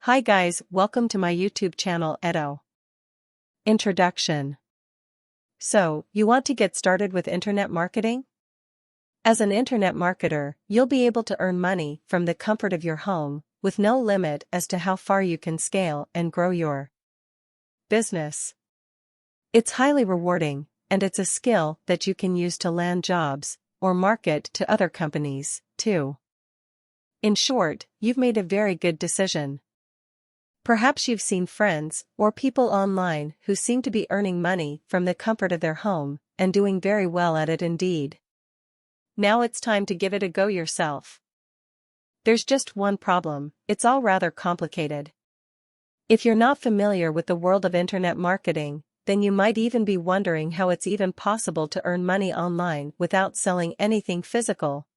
Hi guys, welcome to my YouTube channel Edo. Introduction. So, you want to get started with internet marketing? As an internet marketer, you'll be able to earn money from the comfort of your home, with no limit as to how far you can scale and grow your business. It's highly rewarding, and it's a skill that you can use to land jobs, or market to other companies, too. In short, you've made a very good decision. Perhaps you've seen friends or people online who seem to be earning money from the comfort of their home and doing very well at it indeed. Now it's time to give it a go yourself. There's just one problem: it's all rather complicated. If you're not familiar with the world of internet marketing, then you might even be wondering how it's even possible to earn money online without selling anything physical.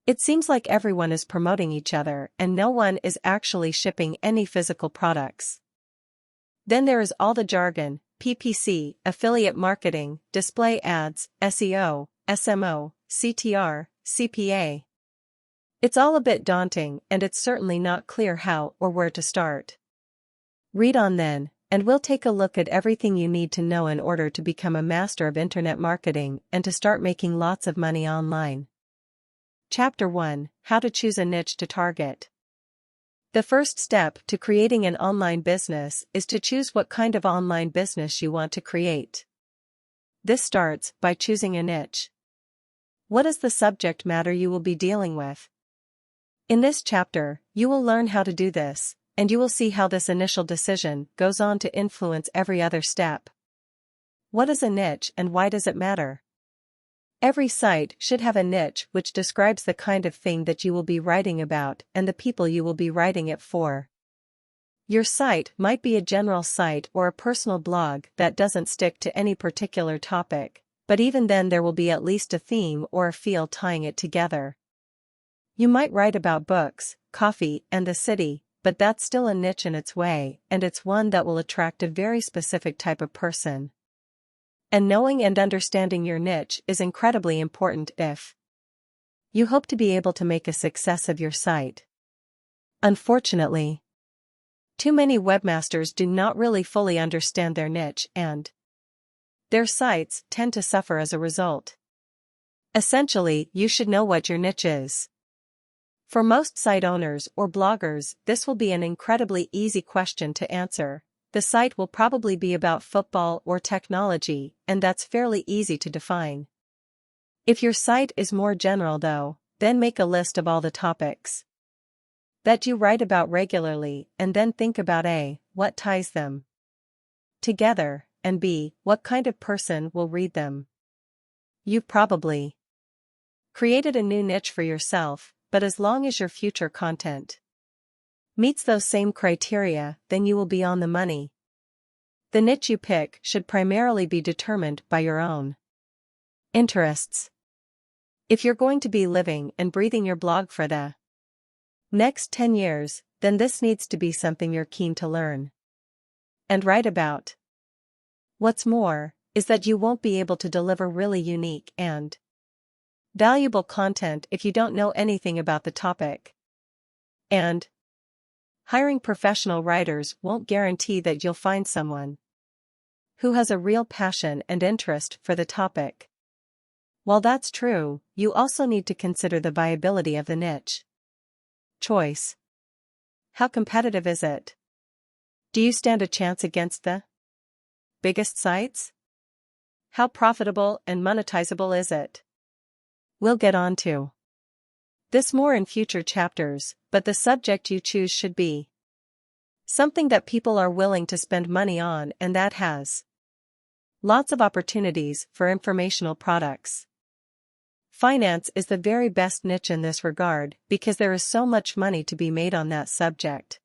It seems like everyone is promoting each other and no one is actually shipping any physical products. Then there is all the jargon: PPC, affiliate marketing, display ads, SEO, SMO, CTR, CPA. It's all a bit daunting, and it's certainly not clear how or where to start. Read on then, and we'll take a look at everything you need to know in order to become a master of internet marketing and to start making lots of money online. Chapter 1: How to choose a niche to target. The first step to creating an online business is to choose what kind of online business you want to create. This starts by choosing a niche. What is the subject matter you will be dealing with? In this chapter, you will learn how to do this, and you will see how this initial decision goes on to influence every other step. What is a niche and why does it matter? Every site should have a niche which describes the kind of thing that you will be writing about and the people you will be writing it for. Your site might be a general site or a personal blog that doesn't stick to any particular topic, but even then there will be at least a theme or a feel tying it together. You might write about books, coffee, and the city, but that's still a niche in its way, and it's one that will attract a very specific type of person. And knowing and understanding your niche is incredibly important if you hope to be able to make a success of your site. Unfortunately, too many webmasters do not really fully understand their niche, and their sites tend to suffer as a result. Essentially, you should know what your niche is. For most site owners or bloggers, this will be an incredibly easy question to answer. The site will probably be about football or technology, and that's fairly easy to define. If your site is more general though, then make a list of all the topics that you write about regularly and then think about A, what ties them together, and B, what kind of person will read them. You've probably created a new niche for yourself, but as long as your future content meets those same criteria, then you will be on the money. The niche you pick should primarily be determined by your own interests. If you're going to be living and breathing your blog for the next 10 years, then this needs to be something you're keen to learn and write about. What's more, is that you won't be able to deliver really unique and valuable content if you don't know anything about the topic. And hiring professional writers won't guarantee that you'll find someone who has a real passion and interest for the topic. While that's true, you also need to consider the viability of the niche choice. How competitive is it? Do you stand a chance against the biggest sites? How profitable and monetizable is it? We'll get on to this more in future chapters, but the subject you choose should be something that people are willing to spend money on and that has lots of opportunities for informational products. Finance is the very best niche in this regard because there is so much money to be made on that subject.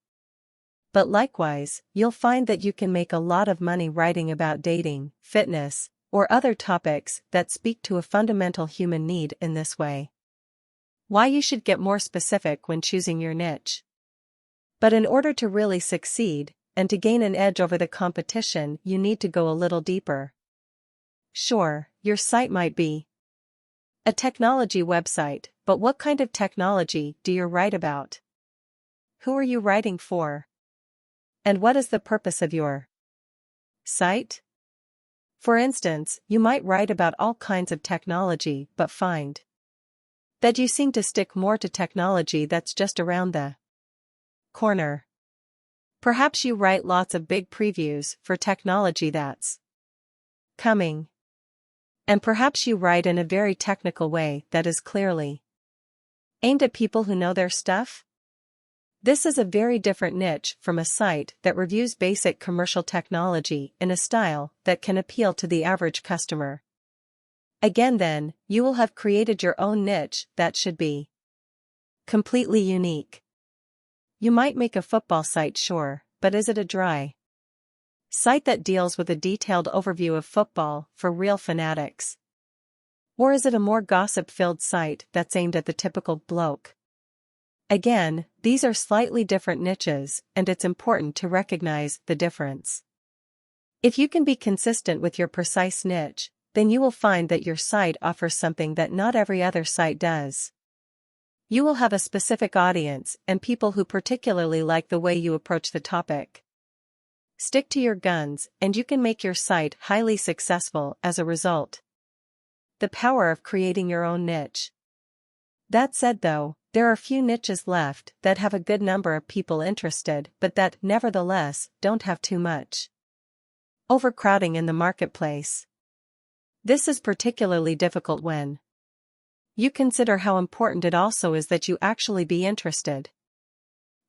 But likewise, you'll find that you can make a lot of money writing about dating, fitness, or other topics that speak to a fundamental human need in this way. Why you should get more specific when choosing your niche. But in order to really succeed, and to gain an edge over the competition, you need to go a little deeper. Sure, your site might be a technology website, but what kind of technology do you write about? Who are you writing for? And what is the purpose of your site? For instance, you might write about all kinds of technology but find that you seem to stick more to technology that's just around the corner. Perhaps you write lots of big previews for technology that's coming. And perhaps you write in a very technical way that is clearly aimed at people who know their stuff. This is a very different niche from a site that reviews basic commercial technology in a style that can appeal to the average customer. Again then, you will have created your own niche that should be completely unique. You might make a football site, sure, but is it a dry site that deals with a detailed overview of football for real fanatics? Or is it a more gossip-filled site that's aimed at the typical bloke? Again, these are slightly different niches, and it's important to recognize the difference. If you can be consistent with your precise niche, then you will find that your site offers something that not every other site does. You will have a specific audience and people who particularly like the way you approach the topic. Stick to your guns, and you can make your site highly successful as a result. The power of creating your own niche. That said though, there are few niches left that have a good number of people interested but that, nevertheless, don't have too much overcrowding in the marketplace. This is particularly difficult when you consider how important it also is that you actually be interested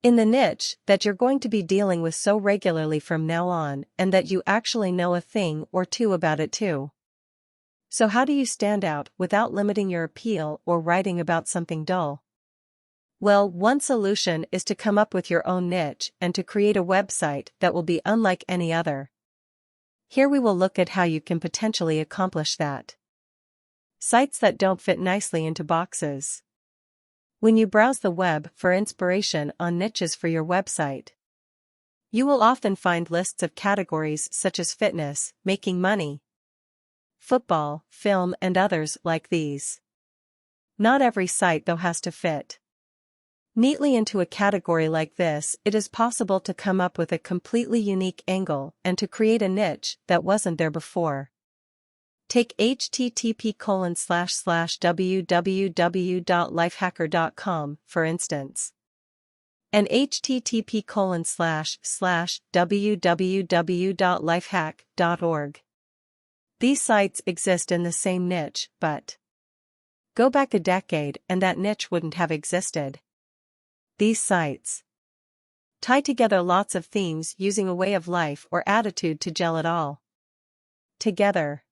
in the niche that you're going to be dealing with so regularly from now on, and that you actually know a thing or two about it too. So how do you stand out without limiting your appeal or writing about something dull? Well, one solution is to come up with your own niche and to create a website that will be unlike any other. Here we will look at how you can potentially accomplish that. Sites that don't fit nicely into boxes. When you browse the web for inspiration on niches for your website, you will often find lists of categories such as fitness, making money, football, film, and others like these. Not every site though has to fit neatly into a category like this. It is possible to come up with a completely unique angle and to create a niche that wasn't there before. Take http://www.lifehacker.com, for instance. And http://www.lifehack.org. These sites exist in the same niche, but go back a decade and that niche wouldn't have existed. These sites tie together lots of themes using a way of life or attitude to gel it all together.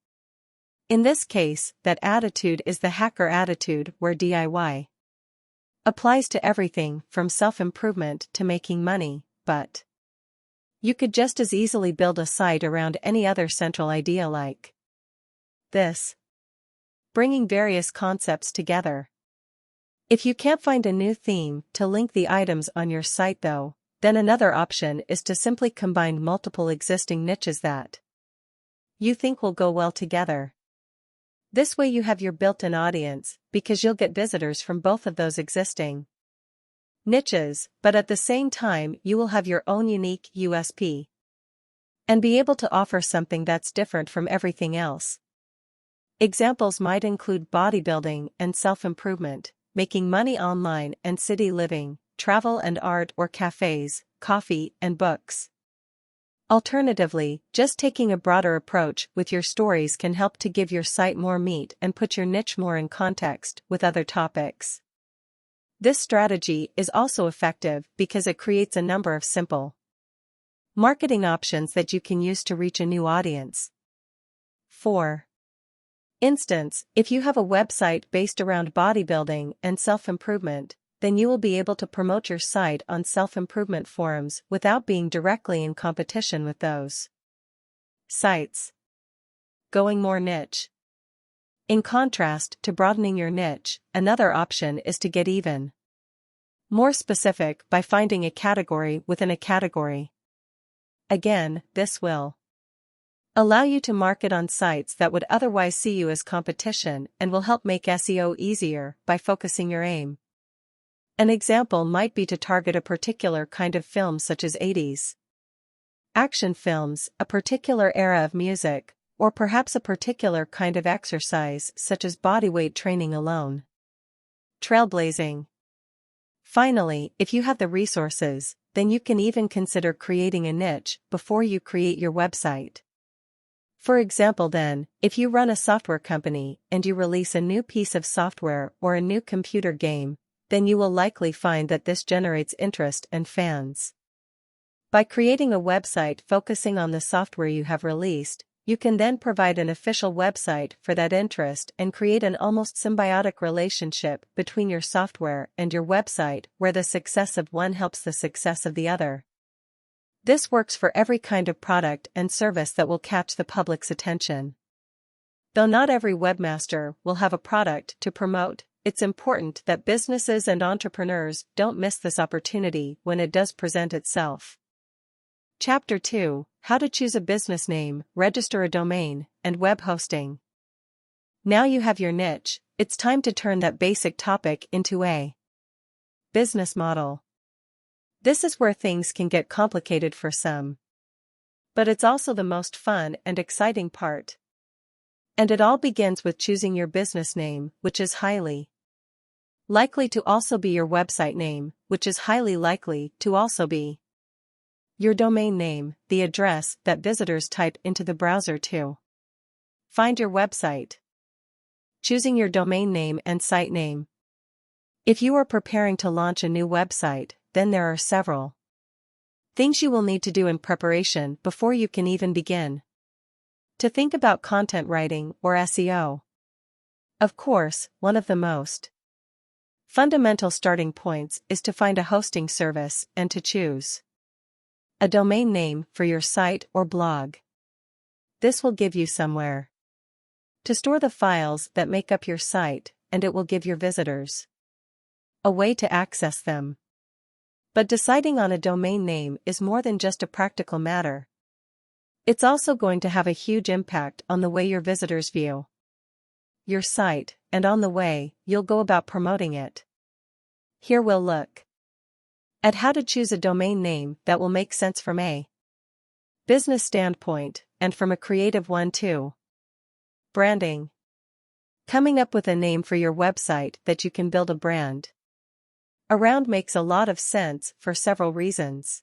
In this case, that attitude is the hacker attitude, where DIY applies to everything from self-improvement to making money, but you could just as easily build a site around any other central idea like this, bringing various concepts together. If you can't find a new theme to link the items on your site though, then another option is to simply combine multiple existing niches that you think will go well together. This way you have your built-in audience, because you'll get visitors from both of those existing niches, but at the same time you will have your own unique USP and be able to offer something that's different from everything else. Examples might include bodybuilding and self-improvement, making money online and city living, travel and art, or cafes, coffee, and books. Alternatively, just taking a broader approach with your stories can help to give your site more meat and put your niche more in context with other topics. This strategy is also effective because it creates a number of simple marketing options that you can use to reach a new audience. 4. Instance, if you have a website based around bodybuilding and self-improvement, then you will be able to promote your site on self-improvement forums without being directly in competition with those sites. Going more niche. In contrast to broadening your niche, another option is to get even more specific by finding a category within a category. Again, this will allow you to market on sites that would otherwise see you as competition and will help make SEO easier by focusing your aim. An example might be to target a particular kind of film such as 80s action films, a particular era of music, or perhaps a particular kind of exercise such as bodyweight training alone. Trailblazing. Finally, if you have the resources, then you can even consider creating a niche before you create your website. For example then, if you run a software company and you release a new piece of software or a new computer game, then you will likely find that this generates interest and fans. By creating a website focusing on the software you have released, you can then provide an official website for that interest and create an almost symbiotic relationship between your software and your website where the success of one helps the success of the other. This works for every kind of product and service that will catch the public's attention. Though not every webmaster will have a product to promote, it's important that businesses and entrepreneurs don't miss this opportunity when it does present itself. Chapter 2: How to choose a business name, register a domain, and web hosting. Now you have your niche, it's time to turn that basic topic into a business model. This is where things can get complicated for some. But it's also the most fun and exciting part. And it all begins with choosing your business name, which is highly likely to also be your website name, which is highly likely to also be your domain name, the address that visitors type into the browser to find your website. Choosing your domain name and site name. If you are preparing to launch a new website, then there are several things you will need to do in preparation before you can even begin to think about content writing or SEO. Of course, one of the most fundamental starting points is to find a hosting service and to choose a domain name for your site or blog. This will give you somewhere to store the files that make up your site, and it will give your visitors a way to access them. But deciding on a domain name is more than just a practical matter. It's also going to have a huge impact on the way your visitors view your site, and on the way you'll go about promoting it. Here we'll look at how to choose a domain name that will make sense from a business standpoint, and from a creative one too. Branding. Coming up with a name for your website that you can build a brand around makes a lot of sense for several reasons.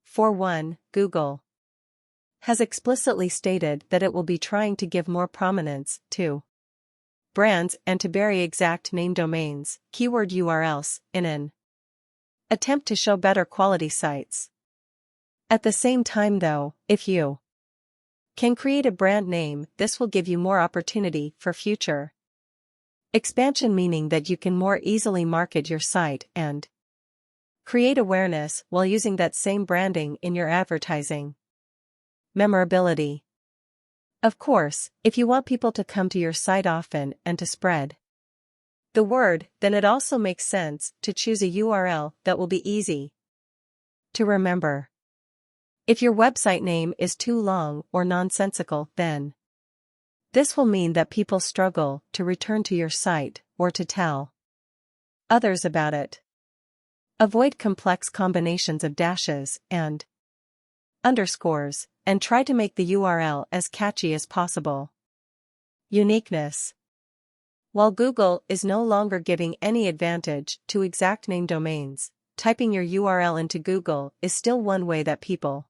For one, Google has explicitly stated that it will be trying to give more prominence to brands and to very exact name domains, keyword URLs, in an attempt to show better quality sites. At the same time though, if you can create a brand name, this will give you more opportunity for future expansion, meaning that you can more easily market your site and create awareness while using that same branding in your advertising. Memorability. Of course, if you want people to come to your site often and to spread the word, then it also makes sense to choose a URL that will be easy to remember. If your website name is too long or nonsensical, then this will mean that people struggle to return to your site or to tell others about it. Avoid complex combinations of dashes and underscores, and try to make the URL as catchy as possible. Uniqueness. While Google is no longer giving any advantage to exact name domains, typing your URL into Google is still one way that people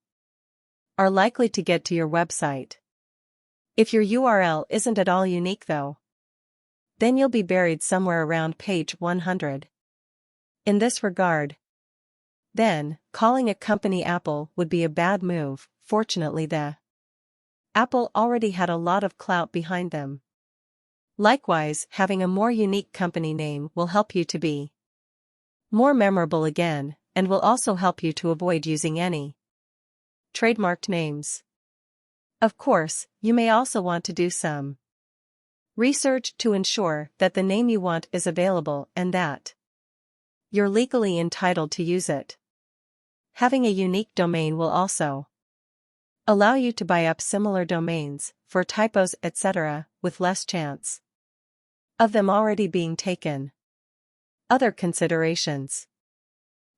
are likely to get to your website. If your URL isn't at all unique though, then you'll be buried somewhere around page 100. In this regard, then, calling a company Apple would be a bad move. Fortunately, Apple already had a lot of clout behind them. Likewise, having a more unique company name will help you to be more memorable again, and will also help you to avoid using any trademarked names. Of course, you may also want to do some research to ensure that the name you want is available and that you're legally entitled to use it. Having a unique domain will also allow you to buy up similar domains for typos, etc., with less chance of them already being taken. Other considerations.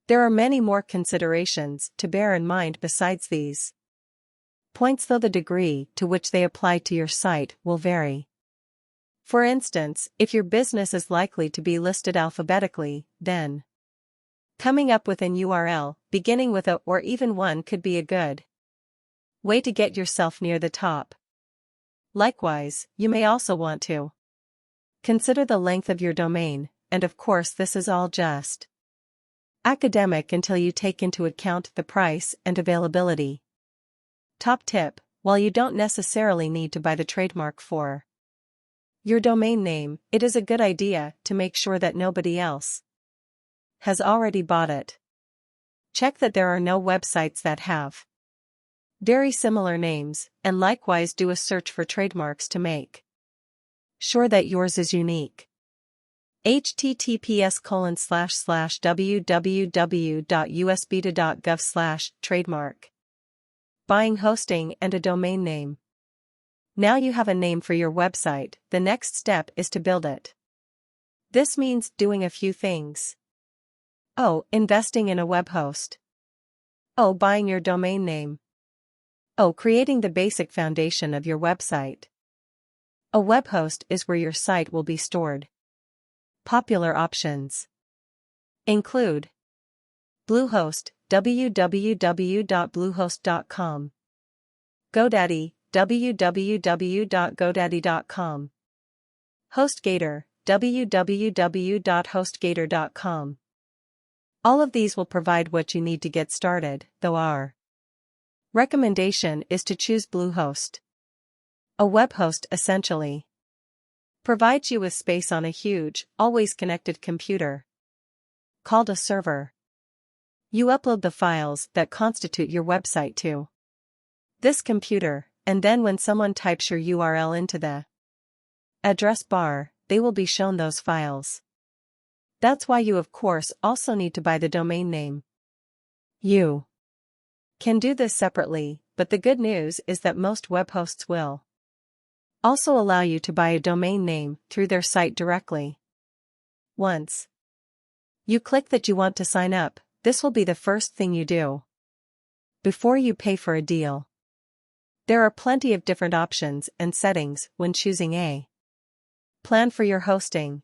There are many more considerations to bear in mind besides these points, though the degree to which they apply to your site will vary. For instance, if your business is likely to be listed alphabetically, then coming up with an URL beginning with a or even one could be a good way to get yourself near the top. Likewise, you may also want to consider the length of your domain, and of course this is all just academic until you take into account the price and availability. Top tip: while you don't necessarily need to buy the trademark for your domain name, it is a good idea to make sure that nobody else has already bought it. Check that there are no websites that have very similar names, and likewise do a search for trademarks to make sure that yours is unique. https://www.usbeta.gov/trademark. Buying hosting and a domain name. Now you have a name for your website, the next step is to build it. This means doing a few things. O. Investing in a web host. O. Buying your domain name. O. Creating the basic foundation of your website. A web host is where your site will be stored. Popular options include Bluehost, www.bluehost.com. GoDaddy, www.godaddy.com. HostGator, www.hostgator.com. All of these will provide what you need to get started, though our recommendation is to choose Bluehost. A web host essentially provides you with space on a huge, always connected computer called a server. You upload the files that constitute your website to this computer, and then when someone types your URL into the address bar, they will be shown those files. That's why you of course also need to buy the domain name. You can do this separately, but the good news is that most web hosts will also allow you to buy a domain name through their site directly. Once you click that you want to sign up, this will be the first thing you do before you pay for a deal. There are plenty of different options and settings when choosing a plan for your hosting.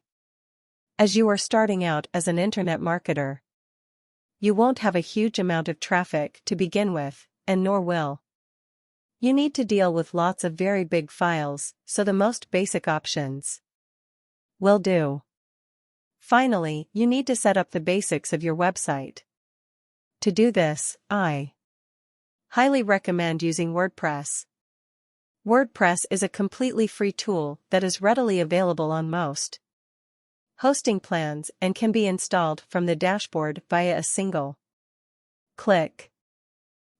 As you are starting out as an internet marketer, you won't have a huge amount of traffic to begin with, and nor will you need to deal with lots of very big files, so the most basic options will do. Finally, you need to set up the basics of your website. To do this, I highly recommend using WordPress. WordPress is a completely free tool that is readily available on most hosting plans and can be installed from the dashboard via a single click.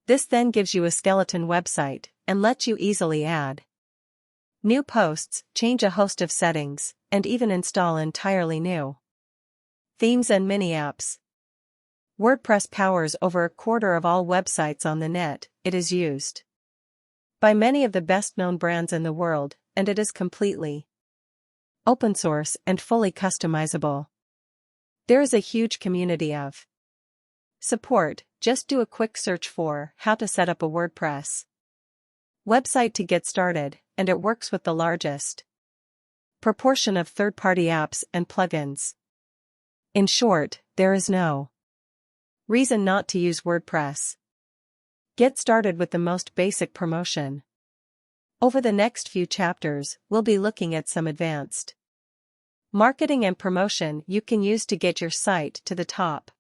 This then gives you a skeleton website and lets you easily add new posts, change a host of settings, and even install entirely new themes and mini-apps. WordPress powers over a quarter of all websites on the net. It is used by many of the best-known brands in the world, and it is completely open source and fully customizable. There is a huge community of support. Just do a quick search for how to set up a WordPress website to get started, and it works with the largest proportion of third-party apps and plugins. In short, there is no reason not to use WordPress. Get started with the most basic promotion. Over the next few chapters, we'll be looking at some advanced marketing and promotion you can use to get your site to the top.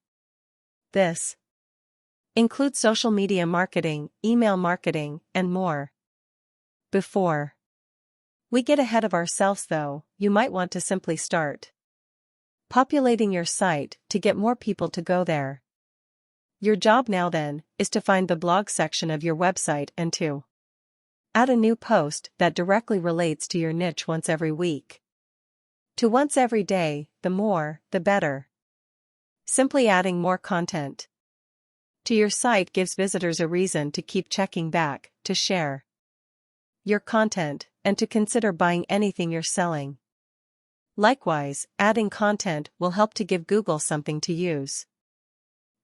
This includes social media marketing, email marketing, and more. Before we get ahead of ourselves though, you might want to simply start populating your site to get more people to go there. Your job now then is to find the blog section of your website and to add a new post that directly relates to your niche once every week. To once every day, the more, the better. Simply adding more content to your site gives visitors a reason to keep checking back, to share your content, and to consider buying anything you're selling. Likewise, adding content will help to give Google something to use.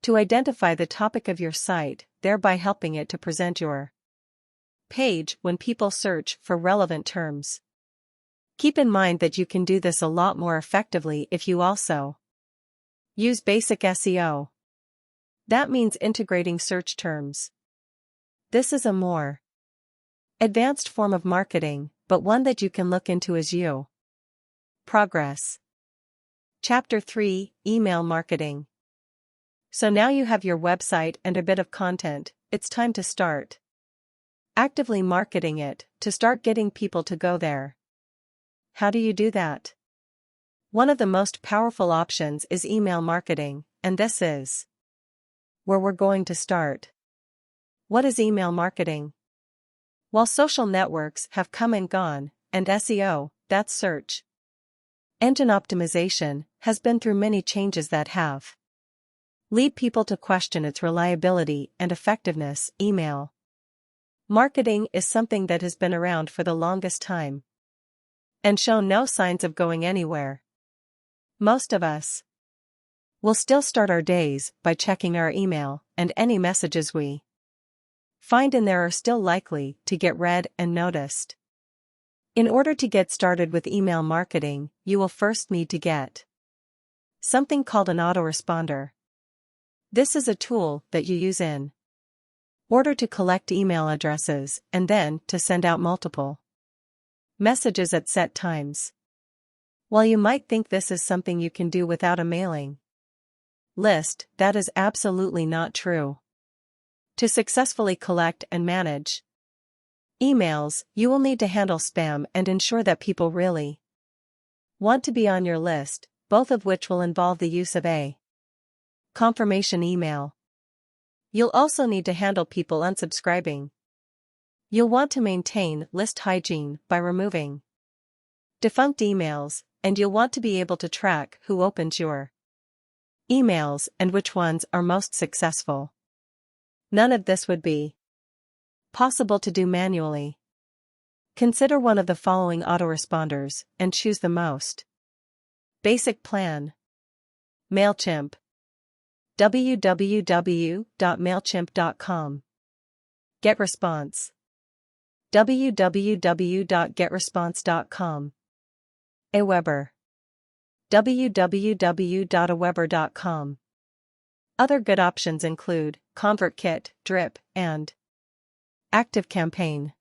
to identify the topic of your site, thereby helping it to present your page when people search for relevant terms. Keep in mind that you can do this a lot more effectively if you also use basic SEO. That means integrating search terms. This is a more advanced form of marketing, but one that you can look into as you progress. Chapter 3: Email Marketing. So now you have your website and a bit of content, it's time to start actively marketing it, to start getting people to go there. How do you do that? One of the most powerful options is email marketing, and this is where we're going to start. What is email marketing? While social networks have come and gone, and SEO, that's search engine optimization, has been through many changes that have lead people to question its reliability and effectiveness, email marketing is something that has been around for the longest time and shown no signs of going anywhere. Most of us will still start our days by checking our email, and any messages we find in there are still likely to get read and noticed. In order to get started with email marketing, you will first need to get something called an autoresponder. This is a tool that you use in order to collect email addresses and then to send out multiple messages at set times. While you might think this is something you can do without a mailing list, that is absolutely not true. To successfully collect and manage emails, you will need to handle spam and ensure that people really want to be on your list, both of which will involve the use of a confirmation email. You'll also need to handle people unsubscribing. You'll want to maintain list hygiene by removing defunct emails, and you'll want to be able to track who opens your emails and which ones are most successful. None of this would be possible to do manually. Consider one of the following autoresponders and choose the most basic plan. MailChimp. www.mailchimp.com. GetResponse. www.getresponse.com. Aweber. www.aweber.com. Other good options include ConvertKit, Drip, and ActiveCampaign.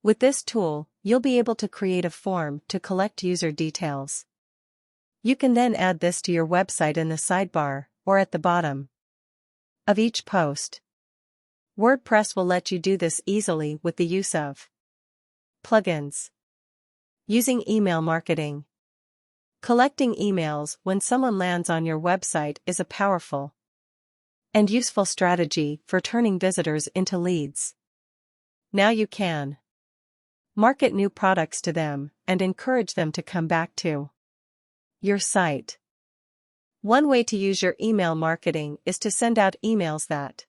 With this tool, you'll be able to create a form to collect user details. You can then add this to your website in the sidebar, or at the bottom of each post. WordPress will let you do this easily with the use of plugins. Using email marketing. Collecting emails when someone lands on your website is a powerful and useful strategy for turning visitors into leads. Now you can market new products to them and encourage them to come back to your site. One way to use your email marketing is to send out emails that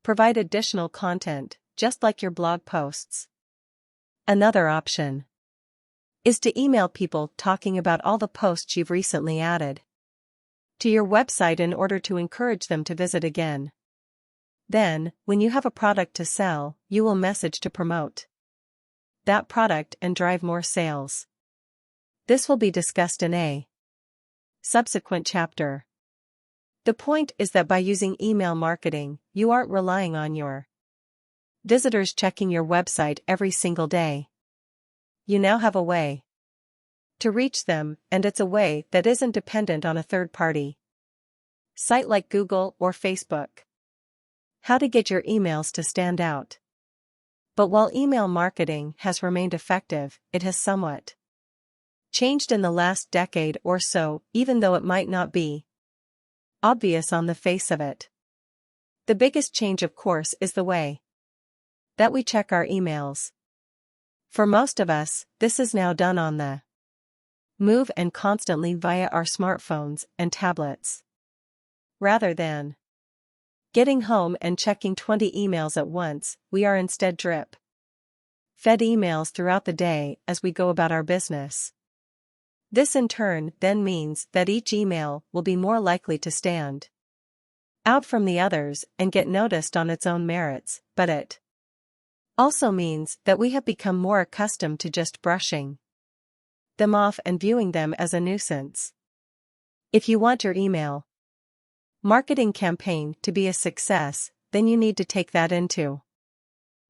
provide additional content, just like your blog posts. Another option is to email people talking about all the posts you've recently added to your website in order to encourage them to visit again. Then, when you have a product to sell, you will message to promote that product and drive more sales. This will be discussed in a subsequent chapter. The point is that by using email marketing, you aren't relying on your visitors checking your website every single day. You now have a way to reach them, and it's a way that isn't dependent on a third-party site like Google or Facebook. How to get your emails to stand out. But while email marketing has remained effective, it has somewhat changed in the last decade or so, even though it might not be obvious on the face of it. The biggest change, of course, is the way that we check our emails. For most of us, this is now done on the move and constantly via our smartphones and tablets. Rather than getting home and checking 20 emails at once, we are instead drip-fed emails throughout the day as we go about our business. This in turn then means that each email will be more likely to stand out from the others and get noticed on its own merits, but it also means that we have become more accustomed to just brushing them off and viewing them as a nuisance. If you want your email marketing campaign to be a success, then you need to take that into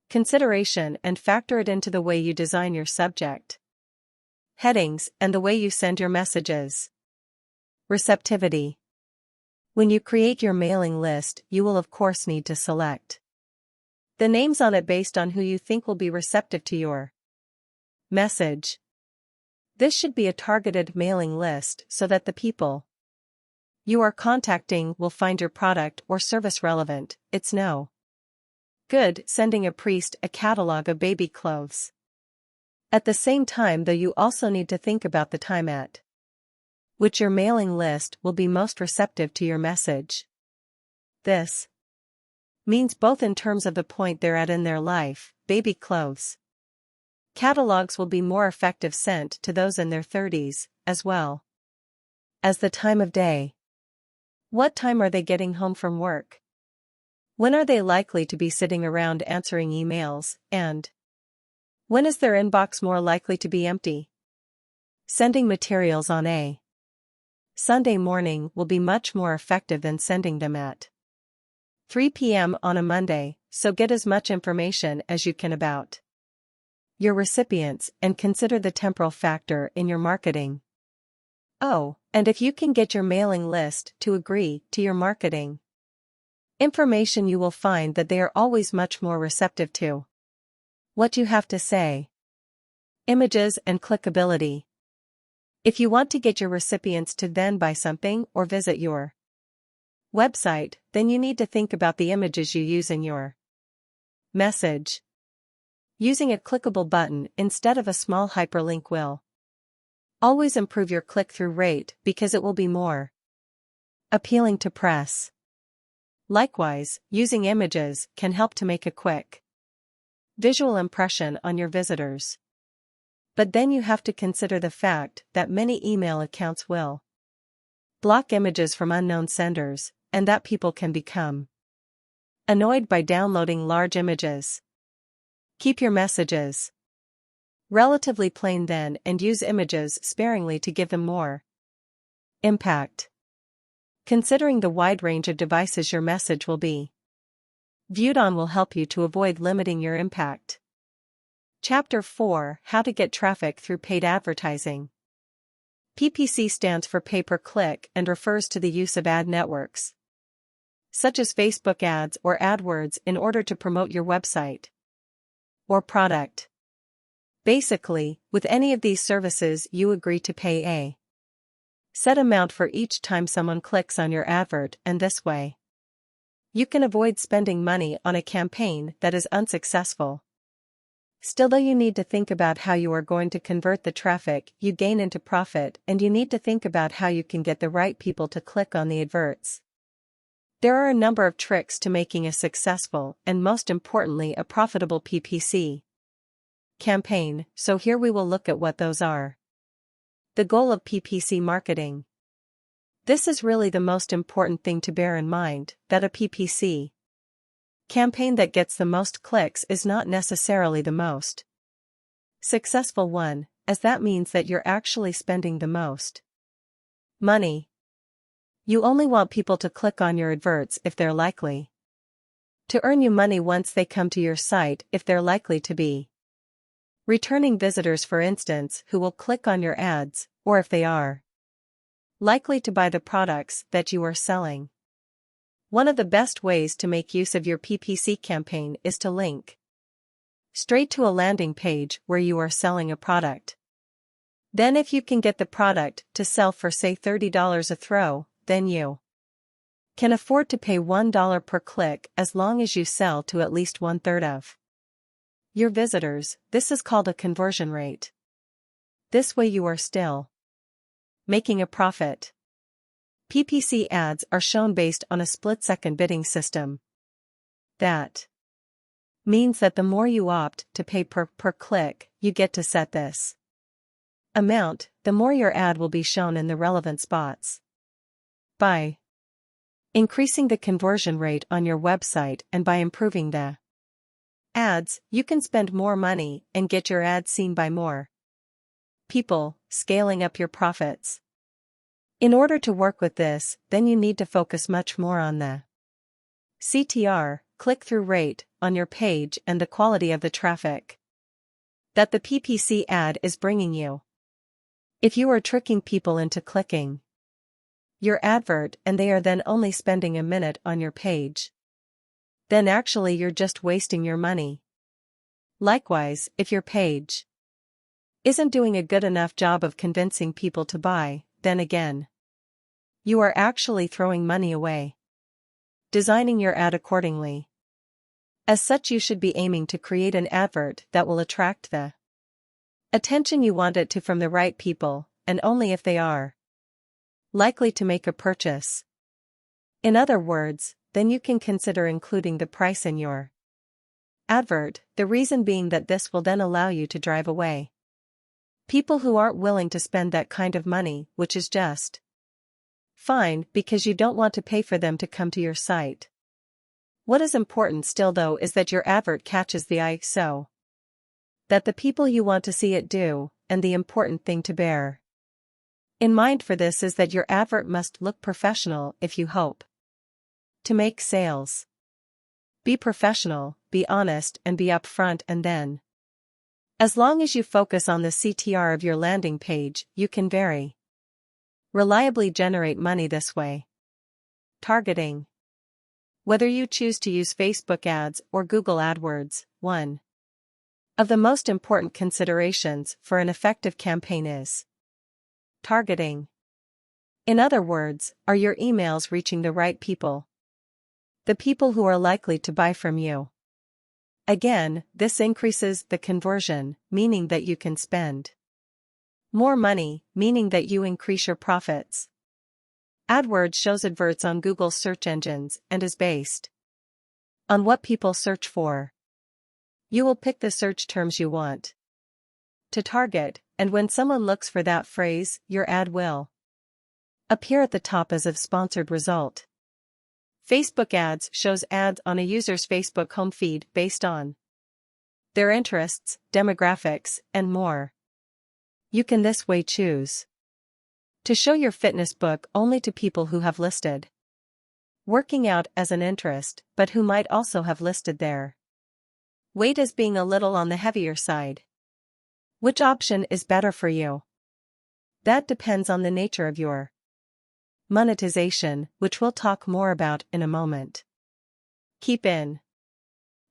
consideration and factor it into the way you design your subject headings and the way you send your messages. Receptivity. When you create your mailing list, you will of course need to select the names on it based on who you think will be receptive to your message. This should be a targeted mailing list so that the people you are contacting will find your product or service relevant. It's no good sending a priest a catalog of baby clothes. At the same time, though, you also need to think about the time at which your mailing list will be most receptive to your message. This means both in terms of the point they're at in their life. Baby clothes catalogs will be more effective sent to those in their 30s, as well as the time of day. What time are they getting home from work? When are they likely to be sitting around answering emails, and when is their inbox more likely to be empty? Sending materials on a Sunday morning will be much more effective than sending them at 3 p.m. on a Monday, so get as much information as you can about your recipients and consider the temporal factor in your marketing. Oh, and if you can get your mailing list to agree to your marketing information, you will find that they are always much more receptive to what you have to say. Images and clickability. If you want to get your recipients to then buy something or visit your website, then you need to think about the images you use in your message. Using a clickable button instead of a small hyperlink will always improve your click-through rate because it will be more appealing to press. Likewise, using images can help to make a quick visual impression on your visitors. But then you have to consider the fact that many email accounts will block images from unknown senders, and that people can become annoyed by downloading large images. Keep your messages relatively plain then and use images sparingly to give them more impact. Considering the wide range of devices your message will be viewed on will help you to avoid limiting your impact. Chapter 4: How to get traffic through paid advertising. PPC stands for pay-per-click and refers to the use of ad networks, such as Facebook ads or AdWords, in order to promote your website or product. Basically, with any of these services you agree to pay a set amount for each time someone clicks on your advert, and this way you can avoid spending money on a campaign that is unsuccessful. Still, though, you need to think about how you are going to convert the traffic you gain into profit, and you need to think about how you can get the right people to click on the adverts. There are a number of tricks to making a successful and, most importantly, a profitable PPC campaign, so here we will look at what those are. The goal of PPC marketing. This is really the most important thing to bear in mind, that a PPC campaign that gets the most clicks is not necessarily the most successful one, as that means that you're actually spending the most money. You only want people to click on your adverts if they're likely to earn you money once they come to your site, if they're likely to be returning visitors, for instance, who will click on your ads, or if they are likely to buy the products that you are selling. One of the best ways to make use of your PPC campaign is to link straight to a landing page where you are selling a product. Then if you can get the product to sell for, say, $30 a throw, then you can afford to pay $1 per click as long as you sell to at least 1/3 of your visitors. This is called a conversion rate. This way you are still making a profit. PPC ads are shown based on a split-second bidding system. That means that the more you opt to pay per click you get to set this amount, the more your ad will be shown in the relevant spots. By increasing the conversion rate on your website, and by improving the ads, you can spend more money and get your ads seen by more people, scaling up your profits. In order to work with this, then you need to focus much more on the CTR, click-through rate, on your page and the quality of the traffic that the PPC ad is bringing you. If you are tricking people into clicking your advert and they are then only spending a minute on your page, then actually you're just wasting your money. Likewise, if your page isn't doing a good enough job of convincing people to buy, then again, you are actually throwing money away. Designing your ad accordingly. As such, you should be aiming to create an advert that will attract the attention you want it to from the right people, and only if they are likely to make a purchase. In other words, then you can consider including the price in your advert, the reason being that this will then allow you to drive away people who aren't willing to spend that kind of money, which is just fine because you don't want to pay for them to come to your site. What is important still though is that your advert catches the eye so that the people you want to see it do, and the important thing to bear in mind for this is that your advert must look professional if you hope to make sales. Be professional, be honest and be upfront, and then, as long as you focus on the CTR of your landing page, you can very reliably generate money this way. Targeting. Whether you choose to use Facebook ads or Google AdWords, one of the most important considerations for an effective campaign is targeting. In other words, are your emails reaching the right people? The people who are likely to buy from you. Again, this increases the conversion, meaning that you can spend more money, meaning that you increase your profits. AdWords shows adverts on Google's search engines and is based on what people search for. You will pick the search terms you want to target, and when someone looks for that phrase, your ad will appear at the top as a sponsored result. Facebook ads shows ads on a user's Facebook home feed based on their interests, demographics, and more. You can this way choose to show your fitness book only to people who have listed working out as an interest, but who might also have listed their weight as being a little on the heavier side. Which option is better for you? That depends on the nature of your monetization, which we'll talk more about in a moment. Keep in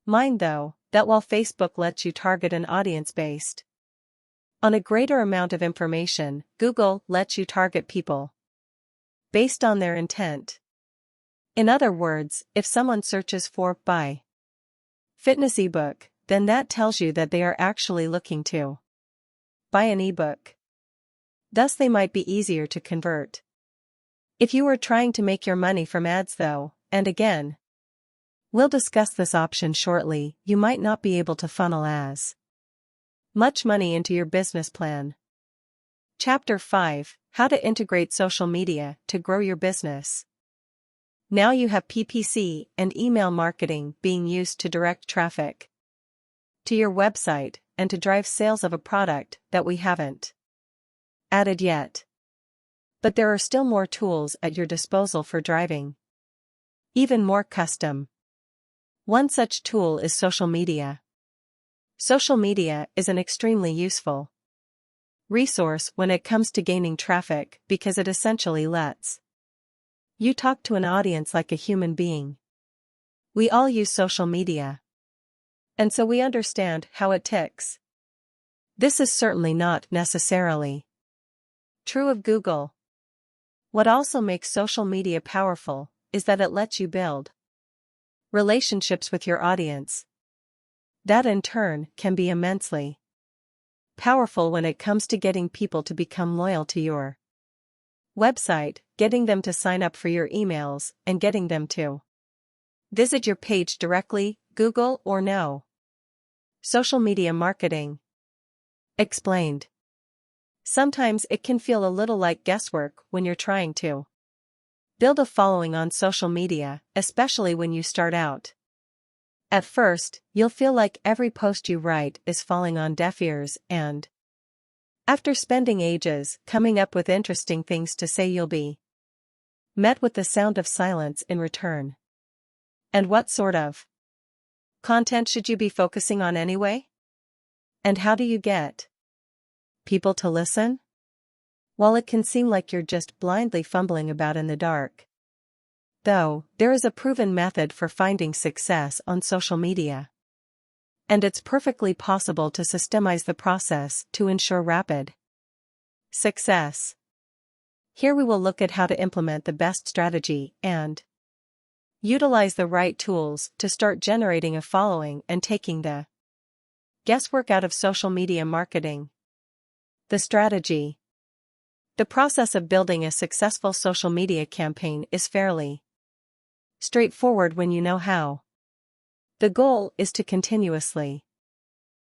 mind though, that while Facebook lets you target an audience based on a greater amount of information, Google lets you target people based on their intent. In other words, if someone searches for buy fitness ebook, then that tells you that they are actually looking to buy an ebook. Thus they might be easier to convert. If you are trying to make your money from ads though, and again, we'll discuss this option shortly, you might not be able to funnel as much money into your business plan. Chapter 5: How to integrate social media to grow your business. Now you have PPC and email marketing being used to direct traffic to your website and to drive sales of a product that we haven't added yet. But there are still more tools at your disposal for driving even more custom. One such tool is social media. Social media is an extremely useful resource when it comes to gaining traffic because it essentially lets you talk to an audience like a human being. We all use social media, and so we understand how it ticks. This is certainly not necessarily true of Google. What also makes social media powerful is that it lets you build relationships with your audience. That in turn can be immensely powerful when it comes to getting people to become loyal to your website, getting them to sign up for your emails, and getting them to visit your page directly, Google or no. Social media marketing. Explained. Sometimes it can feel a little like guesswork when you're trying to Build a following on social media, especially when you start out. At first, you'll feel like every post you write is falling on deaf ears, and after spending ages coming up with interesting things to say, you'll be met with the sound of silence in return. And what sort of content should you be focusing on anyway? And how do you get people to listen? While it can seem like you're just blindly fumbling about in the dark, though, there is a proven method for finding success on social media. And it's perfectly possible to systemize the process to ensure rapid success. Here we will look at how to implement the best strategy and utilize the right tools to start generating a following and taking the guesswork out of social media marketing. The strategy. The process of building a successful social media campaign is fairly straightforward when you know how. The goal is to continuously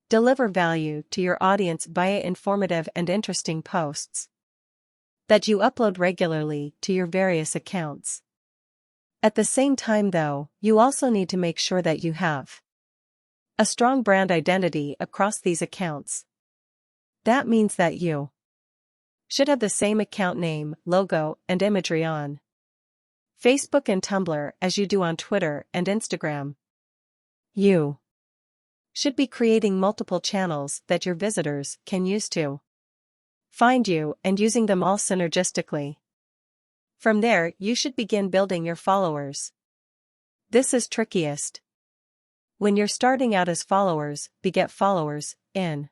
deliver value to your audience via informative and interesting posts that you upload regularly to your various accounts. At the same time, though, you also need to make sure that you have a strong brand identity across these accounts. That means that you should have the same account name, logo, and imagery on Facebook and Tumblr as you do on Twitter and Instagram. You should be creating multiple channels that your visitors can use to find you and using them all synergistically. From there, you should begin building your followers. This is trickiest when you're starting out, as followers beget followers. In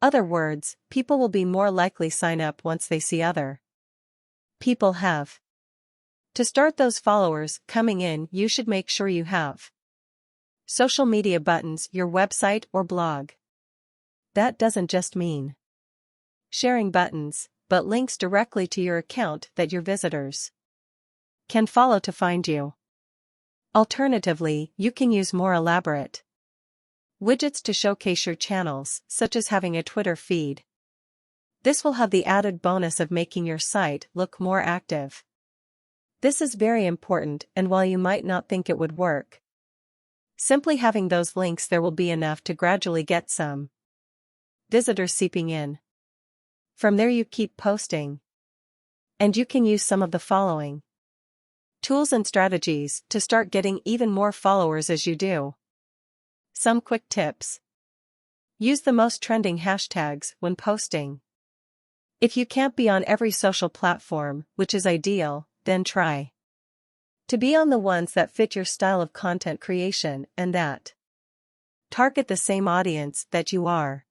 other words, people will be more likely sign up once they see other people have. To start those followers coming in, you should make sure you have social media buttons, your website or blog. That doesn't just mean sharing buttons, but links directly to your account that your visitors can follow to find you. Alternatively, you can use more elaborate widgets to showcase your channels, such as having a Twitter feed. This will have the added bonus of making your site look more active. This is very important, and while you might not think it would work, simply having those links there will be enough to gradually get some visitors seeping in. From there, you keep posting, and you can use some of the following tools and strategies to start getting even more followers as you do. Some quick tips. Use the most trending hashtags when posting. If you can't be on every social platform, which is ideal, then try to be on the ones that fit your style of content creation and that target the same audience that you are.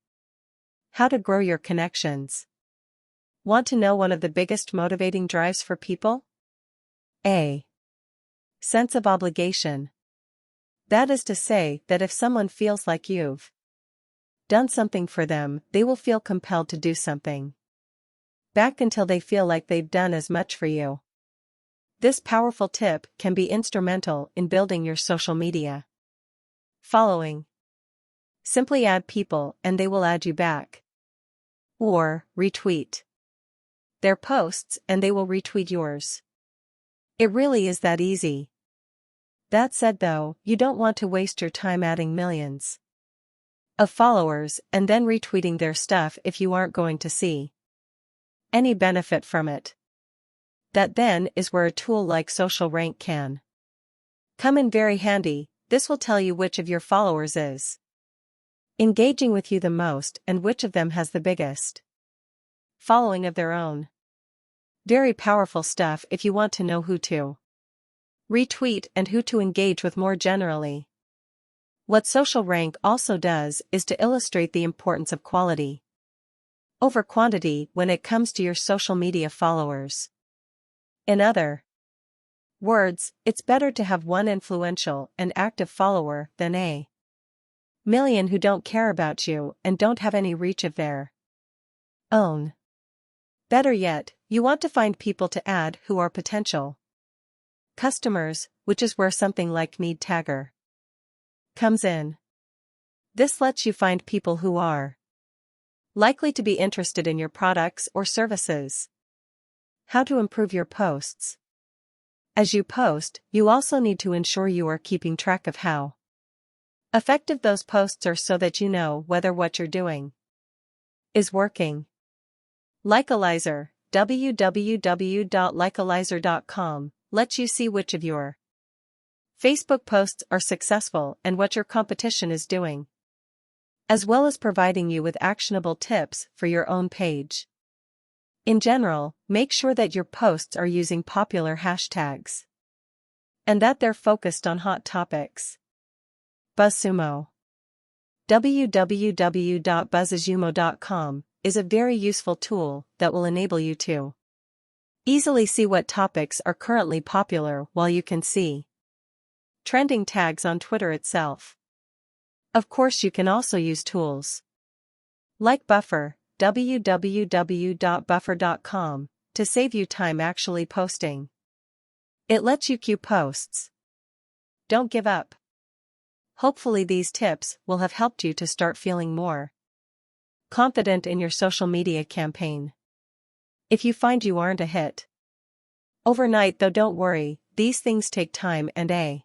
How to grow your connections. Want to know one of the biggest motivating drives for people? A sense of obligation. That is to say that if someone feels like you've done something for them, they will feel compelled to do something back until they feel like they've done as much for you. This powerful tip can be instrumental in building your social media following. Simply add people and they will add you back. Or retweet their posts and they will retweet yours. It really is that easy. That said, though, you don't want to waste your time adding millions of followers and then retweeting their stuff if you aren't going to see any benefit from it. That then is where a tool like Social Rank can come in very handy. This will tell you which of your followers is engaging with you the most and which of them has the biggest following of their own. Very powerful stuff if you want to know who to retweet and who to engage with more generally. What Social Rank also does is to illustrate the importance of quality over quantity when it comes to your social media followers. In other words, it's better to have one influential and active follower than a million who don't care about you and don't have any reach of their own. Better yet, you want to find people to add who are potential customers, which is where something like Need Tagger comes in. This lets you find people who are likely to be interested in your products or services. How to improve your posts. As you post, you also need to ensure you are keeping track of how effective those posts are so that you know whether what you're doing is working. Likealizer, www.likealizer.com, lets you see which of your Facebook posts are successful and what your competition is doing, as well as providing you with actionable tips for your own page. In general, make sure that your posts are using popular hashtags and that they're focused on hot topics. BuzzSumo. www.buzzsumo.com is a very useful tool that will enable you to easily see what topics are currently popular while you can see trending tags on Twitter itself. Of course, you can also use tools like Buffer, www.buffer.com, to save you time actually posting. It lets you queue posts. Don't give up. Hopefully these tips will have helped you to start feeling more confident in your social media campaign. If you find you aren't a hit overnight, though, don't worry, these things take time, and a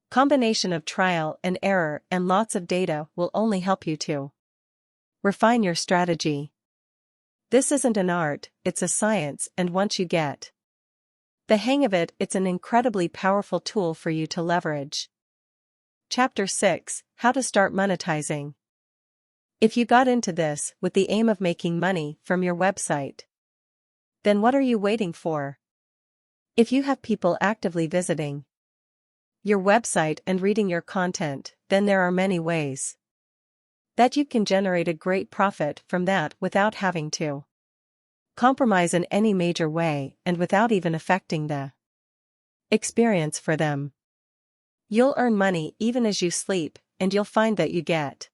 combination of trial and error and lots of data will only help you to refine your strategy. This isn't an art, it's a science, and once you get the hang of it, it's an incredibly powerful tool for you to leverage. Chapter 6: How to Start Monetizing. If you got into this with the aim of making money from your website, then what are you waiting for? If you have people actively visiting your website and reading your content, then there are many ways that you can generate a great profit from that without having to compromise in any major way and without even affecting the experience for them. You'll earn money even as you sleep, and you'll find that you get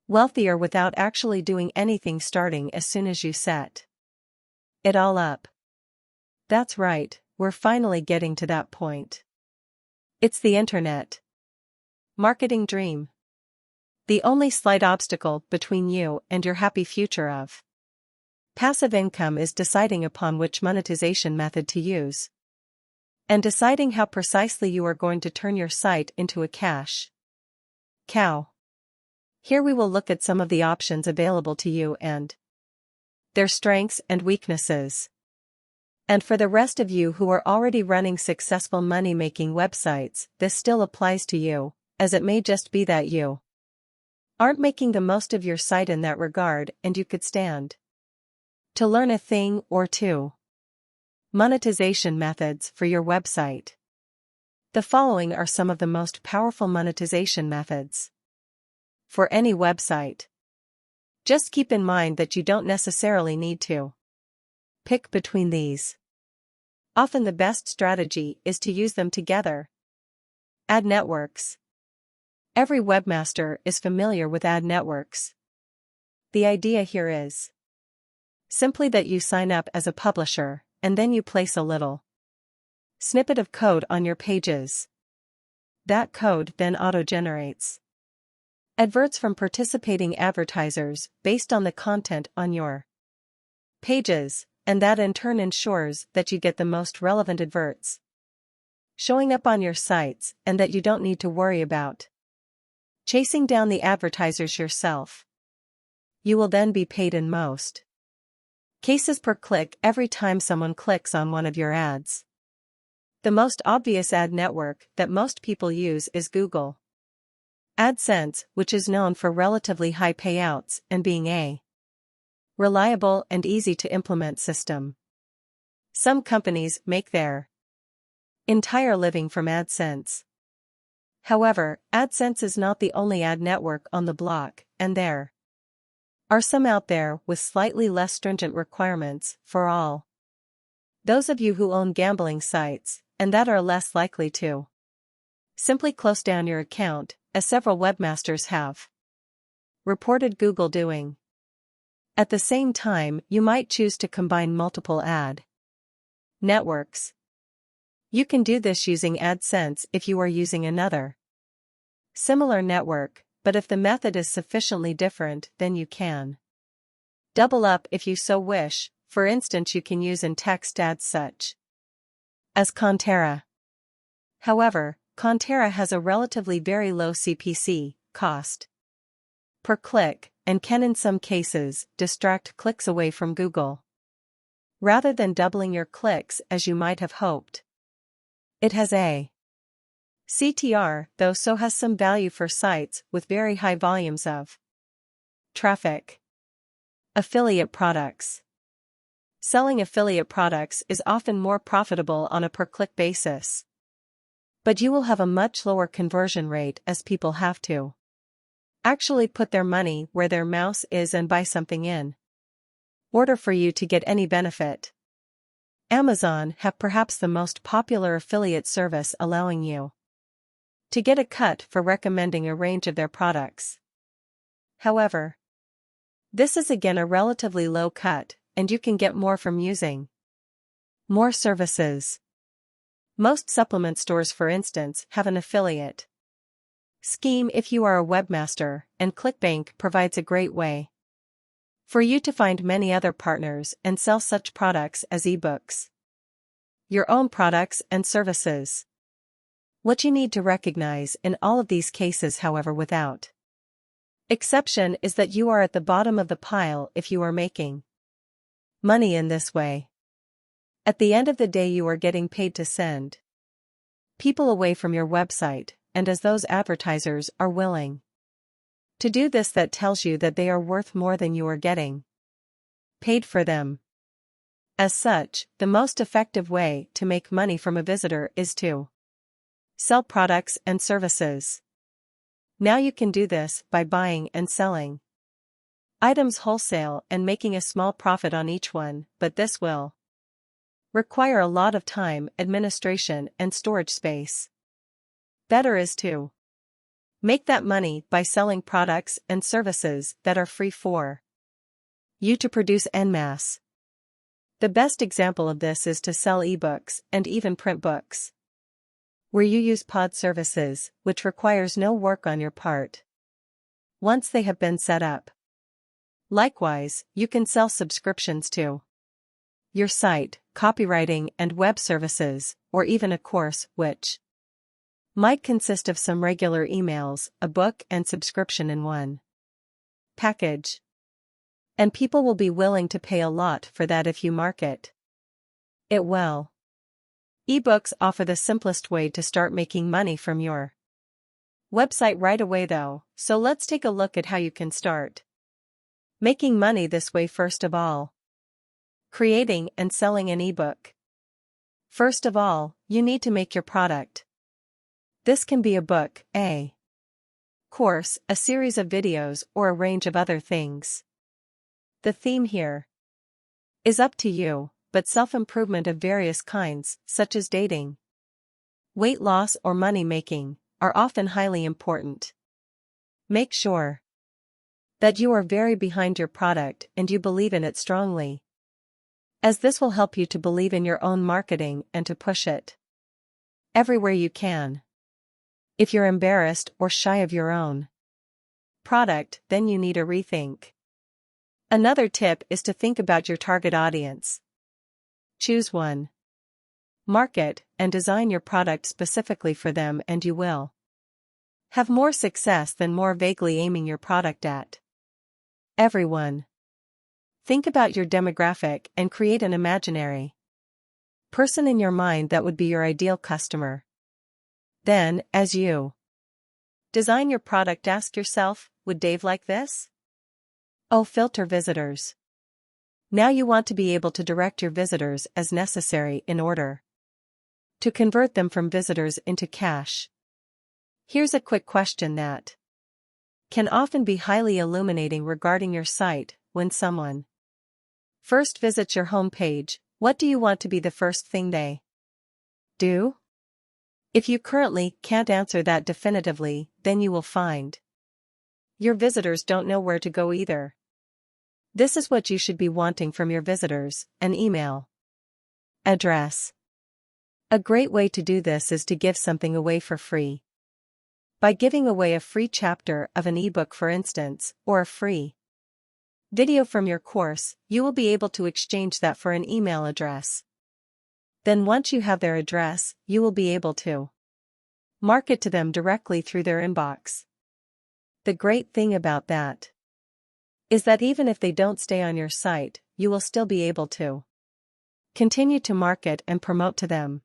wealthier without actually doing anything, starting as soon as you set it all up. That's right, we're finally getting to that point. It's the internet marketing dream. The only slight obstacle between you and your happy future of passive income is deciding upon which monetization method to use and deciding how precisely you are going to turn your site into a cash cow. Here we will look at some of the options available to you and their strengths and weaknesses. And for the rest of you who are already running successful money-making websites, this still applies to you, as it may just be that you aren't making the most of your site in that regard, and you could stand to learn a thing or two. Monetization methods for your website. The following are some of the most powerful monetization methods for any website. Just keep in mind that you don't necessarily need to pick between these. Often the best strategy is to use them together. Ad networks. Every webmaster is familiar with ad networks. The idea here is simply that you sign up as a publisher, and then you place a little snippet of code on your pages. That code then auto-generates adverts from participating advertisers based on the content on your pages, and that in turn ensures that you get the most relevant adverts showing up on your sites, and that you don't need to worry about chasing down the advertisers yourself. You will then be paid in most cases per click every time someone clicks on one of your ads. The most obvious ad network that most people use is Google AdSense, which is known for relatively high payouts and being a reliable and easy to implement system. Some companies make their entire living from AdSense. However, AdSense is not the only ad network on the block, and there are some out there with slightly less stringent requirements for all those of you who own gambling sites, and that are less likely to simply close down your account, as several webmasters have reported Google doing. At the same time, you might choose to combine multiple ad networks. You can do this using AdSense if you are using another similar network, but if the method is sufficiently different, then you can double up if you so wish. For instance, you can use in-text ads such as Contera. However, Contera has a relatively very low CPC, cost per click, and can in some cases distract clicks away from Google, rather than doubling your clicks as you might have hoped. It has a CTR, though, so has some value for sites with very high volumes of traffic. Affiliate products. Selling affiliate products is often more profitable on a per-click basis, but you will have a much lower conversion rate as people have to actually put their money where their mouse is and buy something in order for you to get any benefit. Amazon have perhaps the most popular affiliate service, allowing you to get a cut for recommending a range of their products. However, this is again a relatively low cut, and you can get more from using more services. Most supplement stores, for instance, have an affiliate scheme if you are a webmaster, and ClickBank provides a great way for you to find many other partners and sell such products as ebooks, your own products and services. What you need to recognize in all of these cases, however, without exception, is that you are at the bottom of the pile if you are making money in this way. At the end of the day, you are getting paid to send people away from your website, and as those advertisers are willing to do this, that tells you that they are worth more than you are getting paid for them. As such, the most effective way to make money from a visitor is to sell products and services. Now you can do this by buying and selling items wholesale and making a small profit on each one, but this will require a lot of time, administration, and storage space. Better is to make that money by selling products and services that are free for you to produce en masse. The best example of this is to sell ebooks and even print books, where you use pod services, which requires no work on your part once they have been set up. Likewise, you can sell subscriptions to your site, copywriting and web services, or even a course, which might consist of some regular emails, a book, and subscription in one package. And people will be willing to pay a lot for that if you market it well. Ebooks offer the simplest way to start making money from your website right away, though, so let's take a look at how you can start making money this way. First of all, creating and selling an ebook. First of all, you need to make your product. This can be a book, a course, a series of videos, or a range of other things. The theme here is up to you, but self-improvement of various kinds, such as dating, weight loss, or money making, are often highly important. Make sure that you are very behind your product and you believe in it strongly, as this will help you to believe in your own marketing and to push it everywhere you can. If you're embarrassed or shy of your own product, then you need a rethink. Another tip is to think about your target audience. Choose one market and design your product specifically for them, and you will have more success than more vaguely aiming your product at everyone. Think about your demographic and create an imaginary person in your mind that would be your ideal customer. Then, as you design your product, ask yourself, would Dave like this? Oh, filter visitors. Now you want to be able to direct your visitors as necessary in order to convert them from visitors into cash. Here's a quick question that can often be highly illuminating regarding your site. When someone first visits your homepage, what do you want to be the first thing they do? If you currently can't answer that definitively, then you will find your visitors don't know where to go either. This is what you should be wanting from your visitors: an email address. A great way to do this is to give something away for free. By giving away a free chapter of an ebook, for instance, or a free video from your course, you will be able to exchange that for an email address. Then once you have their address, you will be able to market to them directly through their inbox. The great thing about that is that even if they don't stay on your site, you will still be able to continue to market and promote to them.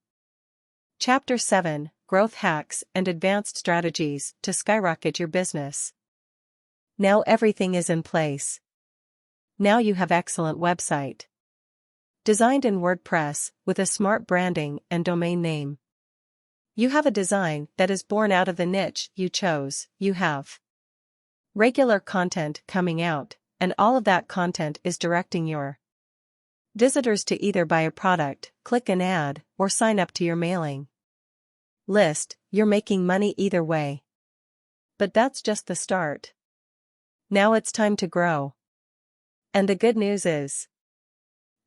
Chapter 7: Growth Hacks and Advanced Strategies to Skyrocket Your Business. Now everything is in place. Now you have excellent website. Designed in WordPress, with a smart branding and domain name. You have a design that is born out of the niche you chose. You have regular content coming out, and all of that content is directing your visitors to either buy a product, click an ad, or sign up to your mailing list. You're making money either way. But that's just the start. Now it's time to grow. And the good news is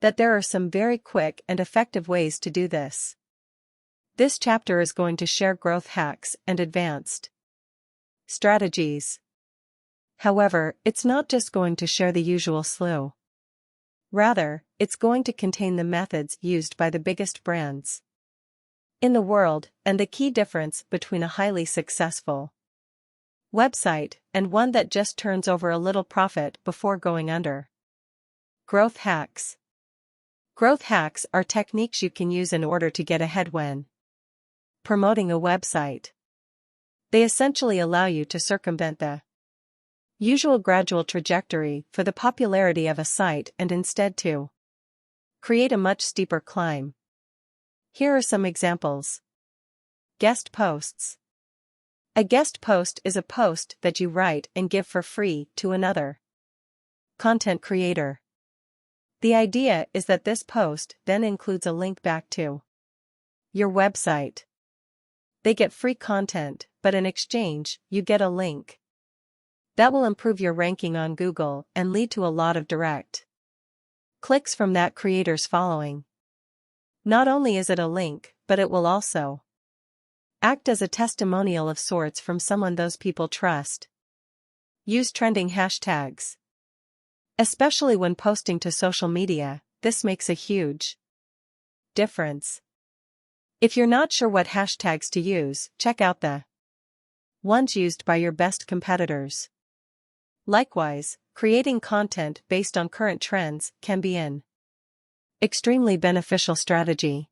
that there are some very quick and effective ways to do this. This chapter is going to share growth hacks and advanced strategies. However, it's not just going to share the usual slew. Rather, it's going to contain the methods used by the biggest brands in the world, and the key difference between a highly successful website and one that just turns over a little profit before going under. Growth hacks. Growth hacks are techniques you can use in order to get ahead when promoting a website. They essentially allow you to circumvent the usual gradual trajectory for the popularity of a site and instead to create a much steeper climb. Here are some examples. Guest posts. A guest post is a post that you write and give for free to another content creator. The idea is that this post then includes a link back to your website. They get free content, but in exchange, you get a link. That will improve your ranking on Google and lead to a lot of direct clicks from that creator's following. Not only is it a link, but it will also act as a testimonial of sorts from someone those people trust. Use trending hashtags. Especially when posting to social media, this makes a huge difference. If you're not sure what hashtags to use, check out the ones used by your best competitors. Likewise, creating content based on current trends can be an extremely beneficial strategy.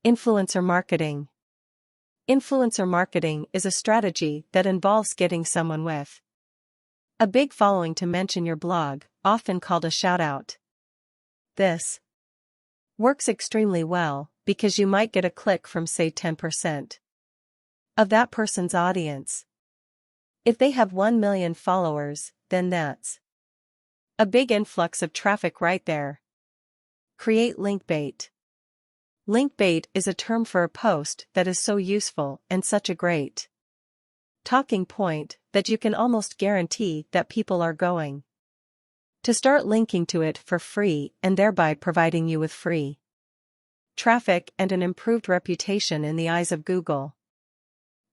Influencer marketing. Influencer marketing is a strategy that involves getting someone with a big following to mention your blog, often called a shout-out. This works extremely well, because you might get a click from say 10% of that person's audience. If they have 1 million followers, then that's a big influx of traffic right there. Create link bait. Link bait is a term for a post that is so useful and such a great talking point that you can almost guarantee that people are going to start linking to it for free and thereby providing you with free traffic and an improved reputation in the eyes of Google.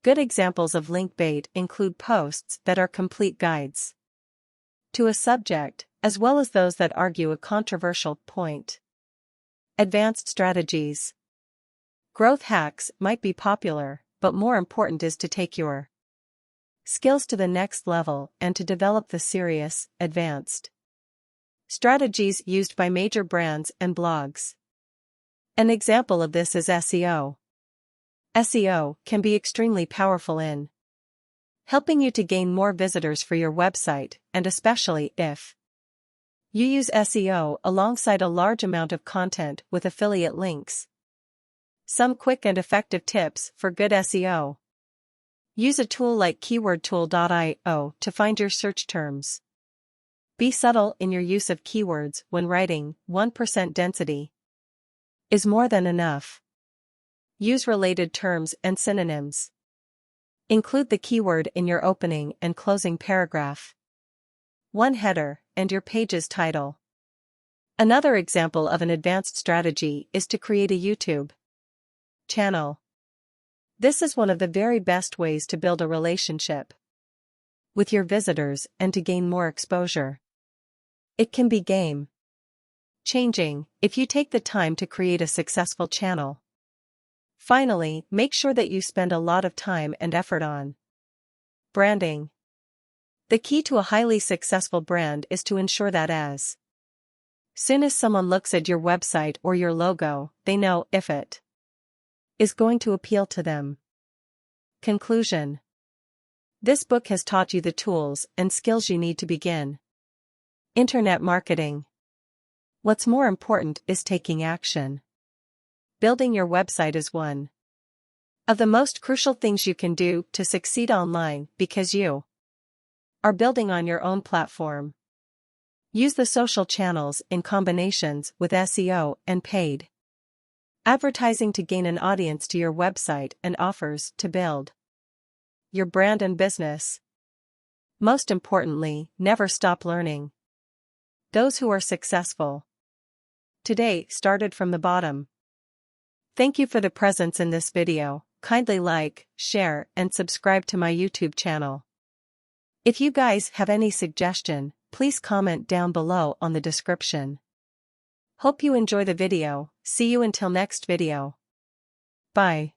Good examples of link bait include posts that are complete guides to a subject, as well as those that argue a controversial point. Advanced strategies. Growth hacks might be popular, but more important is to take your skills to the next level and to develop the serious, advanced strategies used by major brands and blogs. An example of this is SEO. SEO can be extremely powerful in helping you to gain more visitors for your website, and especially if you use SEO alongside a large amount of content with affiliate links. Some quick and effective tips for good SEO. Use a tool like keywordtool.io to find your search terms. Be subtle in your use of keywords when writing. 1% density is more than enough. Use related terms and synonyms. Include the keyword in your opening and closing paragraph. One header, and your page's title. Another example of an advanced strategy is to create a YouTube channel. This is one of the very best ways to build a relationship with your visitors and to gain more exposure. It can be game changing if you take the time to create a successful channel. Finally, make sure that you spend a lot of time and effort on branding. The key to a highly successful brand is to ensure that as soon as someone looks at your website or your logo, they know if it is going to appeal to them. Conclusion. This book has taught you the tools and skills you need to begin internet marketing. What's more important is taking action. Building your website is one of the most crucial things you can do to succeed online because you are building on your own platform. Use the social channels in combinations with SEO and paid advertising to gain an audience to your website and offers to build your brand and business. Most importantly, never stop learning. Those who are successful today started from the bottom. Thank you for the presence in this video. Kindly like, share, and subscribe to my YouTube channel. If you guys have any suggestion, please comment down below on the description. Hope you enjoy the video. See you until next video. Bye.